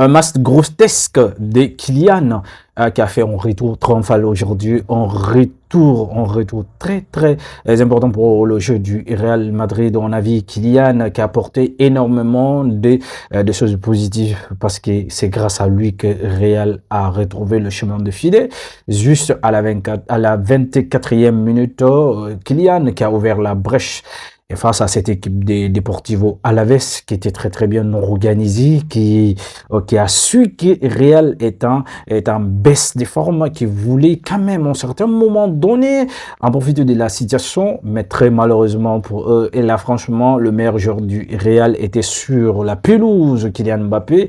Un match grotesque de Kylian qui a fait un retour triomphal aujourd'hui, un retour très très important pour le jeu du Real Madrid. On a vu Kylian qui a apporté énormément de choses positives parce que c'est grâce à lui que Real a retrouvé le chemin de filet. Juste à la 24e minute, Kylian qui a ouvert la brèche. Et face à cette équipe des Deportivo Alaves qui était très très bien organisée, qui a su que Real est en baisse de forme, qui voulait quand même à un certain moment donné en profiter de la situation, mais très malheureusement pour eux. Et là franchement, le meilleur joueur du Real était sur la pelouse, Kylian Mbappé,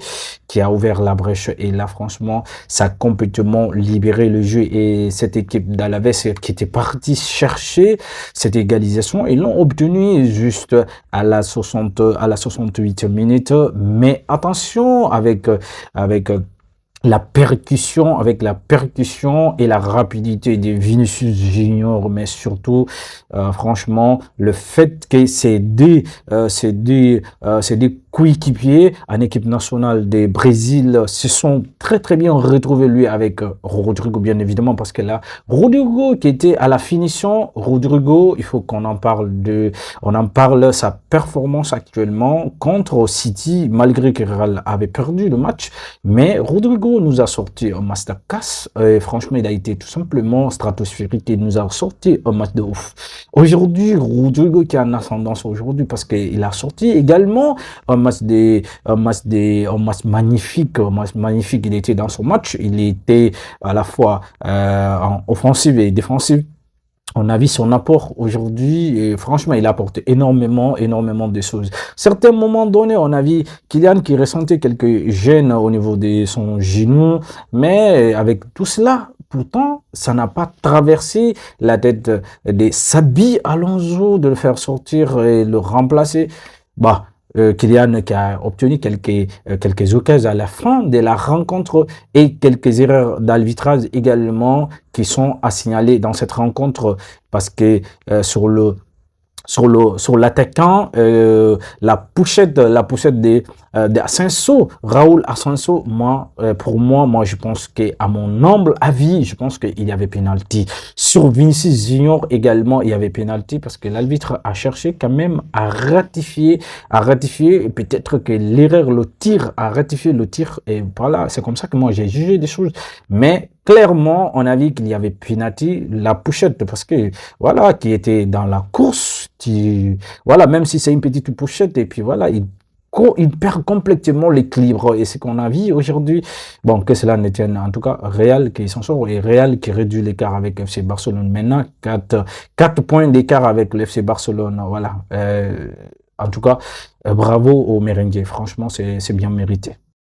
qui a ouvert la brèche. Et là franchement, ça a complètement libéré le jeu. Et cette équipe d'Alaves qui était partie chercher cette égalisation, ils l'ont obtenu juste à la 68e minute. Mais attention avec avec la percussion et la rapidité de Vinicius Junior, mais surtout, franchement, le fait que ces deux coéquipiers en équipe nationale du Brésil se sont très très bien retrouvés, lui avec Rodrigo, bien évidemment, parce que là, Rodrigo qui était à la finition, Rodrigo, il faut qu'on en parle sa performance actuellement contre City, malgré que Real avait perdu le match, mais Rodrigo nous a sorti un masterclass. Franchement, il a été tout simplement stratosphérique. Il nous a sorti un match de ouf. Aujourd'hui, Rodrigo qui a une ascendance aujourd'hui parce qu'il a sorti également un match magnifique. Un match magnifique. Il était dans son match. Il était à la fois en offensive et défensive. On a vu son apport aujourd'hui et franchement, il a apporté énormément de choses. Certains moments donnés, on a vu Kylian qui ressentait quelques gênes au niveau de son genou, mais avec tout cela, pourtant, ça n'a pas traversé la tête de Xabi Alonso de le faire sortir et le remplacer. Bah, Kylian qui a obtenu quelques occasions à la fin de la rencontre et quelques erreurs d'arbitrage également qui sont à signaler dans cette rencontre parce que sur l'attaquant, la poussette de Asensio, Raúl Asensio, pour moi, je pense qu'à mon humble avis, je pense qu'il y avait pénalty. Sur Vinicius Junior également, il y avait pénalty parce que l'arbitre a cherché quand même à ratifier, et peut-être que l'erreur, a ratifié le tir, et voilà, c'est comme ça que moi j'ai jugé des choses. Mais clairement, on a vu qu'il y avait penalty, la poussette, parce que, voilà, qui était dans la course, voilà, même si c'est une petite poussette, et puis voilà, il perd complètement l'équilibre, et c'est qu'on a vu aujourd'hui, bon, que cela ne tienne, en tout cas, Real qui s'en sort, et Real qui réduit l'écart avec FC Barcelone. Maintenant, 4 points d'écart avec le FC Barcelone, voilà. En tout cas, bravo aux Merengues, franchement, c'est bien mérité.